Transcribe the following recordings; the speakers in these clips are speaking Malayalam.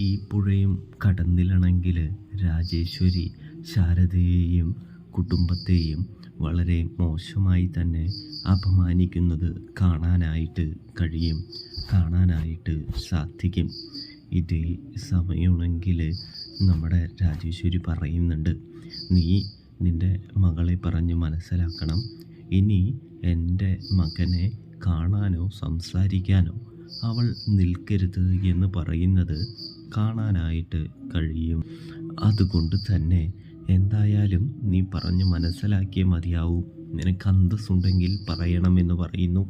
ഈ പുഴയും കടന്നിലണമെങ്കിൽ രാജേശ്വരി ശാരദയെയും കുടുംബത്തെയും വളരെ മോശമായി തന്നെ അപമാനിക്കുന്നത് കാണാനായിട്ട് സാധിക്കും. ഇതേ സമയമാണെങ്കിൽ നമ്മുടെ രാജേശ്വരി പറയുന്നുണ്ട്, നീ നിൻ്റെ മകളെ പറഞ്ഞ് മനസ്സിലാക്കണം. ഇനി എൻ്റെ മകനെ കാണാനോ സംസാരിക്കാനോ അവൾ നിൽക്കരുത് എന്ന് പറയുന്നത് കാണാനായിട്ട് കഴിയും. അതുകൊണ്ട് തന്നെ എന്തായാലും നീ പറഞ്ഞ് മനസ്സിലാക്കിയേ മതിയാവൂ. നിനക്ക് അന്തസ്സുണ്ടെങ്കിൽ പറയണമെന്ന് പറയുന്നു.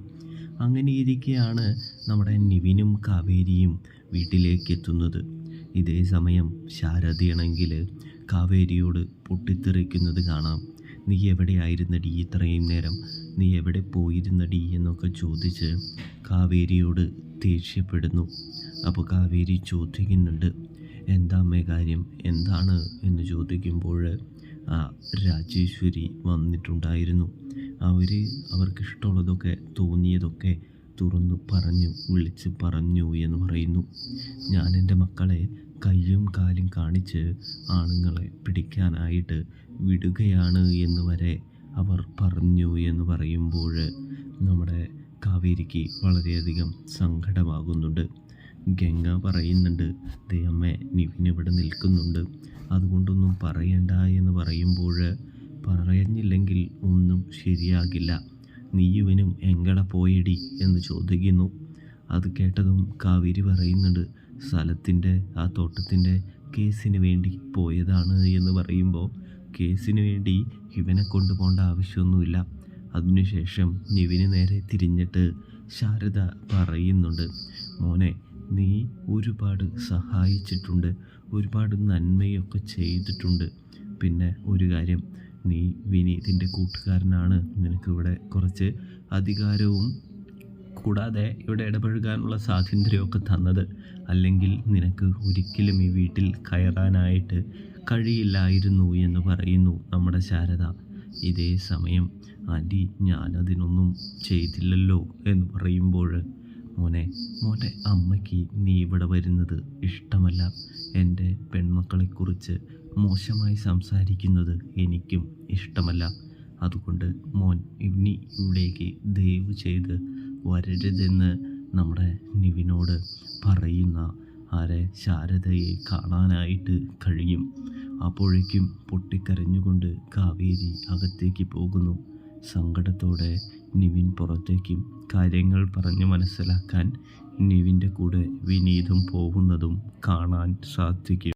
അങ്ങനെയിരിക്കെയാണ് നമ്മുടെ നിവിനും കാവേരിയും വീട്ടിലേക്ക് എത്തുന്നത്. ഇതേ സമയം ശാരദയാണെങ്കിൽ കാവേരിയോട് പൊട്ടിത്തെറിക്കുന്നത് കാണാം. നീ എവിടെയായിരുന്നടി ഇത്രയും നേരം? നീ എവിടെ പോയിരുന്നടി എന്നൊക്കെ ചോദിച്ച് കാവേരിയോട് ദേഷ്യപ്പെടുന്നു. അപ്പോൾ കാവേരി ചോദിക്കുന്നുണ്ട്, എന്താ അമ്മേ കാര്യം, എന്താണ് എന്ന് ചോദിക്കുമ്പോൾ രാജേശ്വരി വന്നിട്ടുണ്ടായിരുന്നു. അവർക്കിഷ്ടമുള്ളതൊക്കെ തോന്നിയതൊക്കെ തുറന്നു വിളിച്ച് പറഞ്ഞു എന്ന് പറയുന്നു. ഞാൻ എൻ്റെ മക്കളെ കയ്യും കാലും കാണിച്ച് ആണുങ്ങളെ പിടിക്കാനായിട്ട് വിടുകയാണ് എന്ന് വരെ അവർ പറഞ്ഞു എന്ന് പറയുമ്പോൾ നമ്മുടെ കാവേരിക്ക് വളരെയധികം സങ്കടമാകുന്നുണ്ട്. ഗംഗ പറയുന്നുണ്ട്, ദേ അമ്മേ, നിവിൻ ഇവിടെ നിൽക്കുന്നുണ്ട്, അതുകൊണ്ടൊന്നും പറയണ്ട എന്ന് പറയുമ്പോൾ പറഞ്ഞില്ലെങ്കിൽ ഒന്നും ശരിയാകില്ല. നീ ഇവനും എങ്ങടെ പോയടി എന്ന് ചോദിക്കുന്നു. അത് കേട്ടതും കാവേരി പറയുന്നുണ്ട്, സ്ഥലത്തിൻ്റെ ആ തോട്ടത്തിൻ്റെ കേസിന് വേണ്ടി പോയതാണ് എന്ന് പറയുമ്പോൾ കേസിന് വേണ്ടി ഇവനെ കൊണ്ടുപോകേണ്ട ആവശ്യമൊന്നുമില്ല. അതിനുശേഷം നിവിന് നേരെ തിരിഞ്ഞിട്ട് ശാരദ പറയുന്നുണ്ട്, മോനെ, നീ ഒരുപാട് സഹായിച്ചിട്ടുണ്ട്, ഒരുപാട് നന്മയൊക്കെ ചെയ്തിട്ടുണ്ട്. പിന്നെ ഒരു കാര്യം, നീ വിനീതിൻ്റെ കൂട്ടുകാരനാണ്, നിനക്കിവിടെ കുറച്ച് അധികാരവും കൂടാതെ ഇവിടെ ഇടപഴകാനുള്ള സ്വാതന്ത്ര്യമൊക്കെ തന്നത്. അല്ലെങ്കിൽ നിനക്ക് ഒരിക്കലും ഈ വീട്ടിൽ കയറാനായിട്ട് കഴിയില്ലായിരുന്നു എന്ന് പറയുന്നു നമ്മുടെ ശാരദ. ഇതേ സമയം ആൻറ്റി, ഞാനതിനൊന്നും ചെയ്തില്ലല്ലോ എന്ന് പറയുമ്പോൾ മോൻ്റെ അമ്മയ്ക്ക് നീ ഇവിടെ വരുന്നത് ഇഷ്ടമല്ല. എൻ്റെ പെൺമക്കളെക്കുറിച്ച് മോശമായി സംസാരിക്കുന്നത് എനിക്കും ഇഷ്ടമല്ല. അതുകൊണ്ട് മോൻ ഇനി ഇവിടേക്ക് ദയവ് ചെയ്ത് വരരുതെന്ന് നമ്മുടെ നിവിനോട് പറയുന്ന ശാരദയെ കാണാനായിട്ട് കഴിയും. അപ്പോഴേക്കും പൊട്ടിക്കരഞ്ഞുകൊണ്ട് കാവേരി അകത്തേക്ക് പോകുന്നു. സങ്കടത്തോടെ നിവിൻ പുറത്തേക്കും കാര്യങ്ങൾ പറഞ്ഞ് മനസ്സിലാക്കാൻ നിവിൻ്റെ കൂടെ വിനീതും പോകുന്നതും കാണാൻ സാധിക്കും.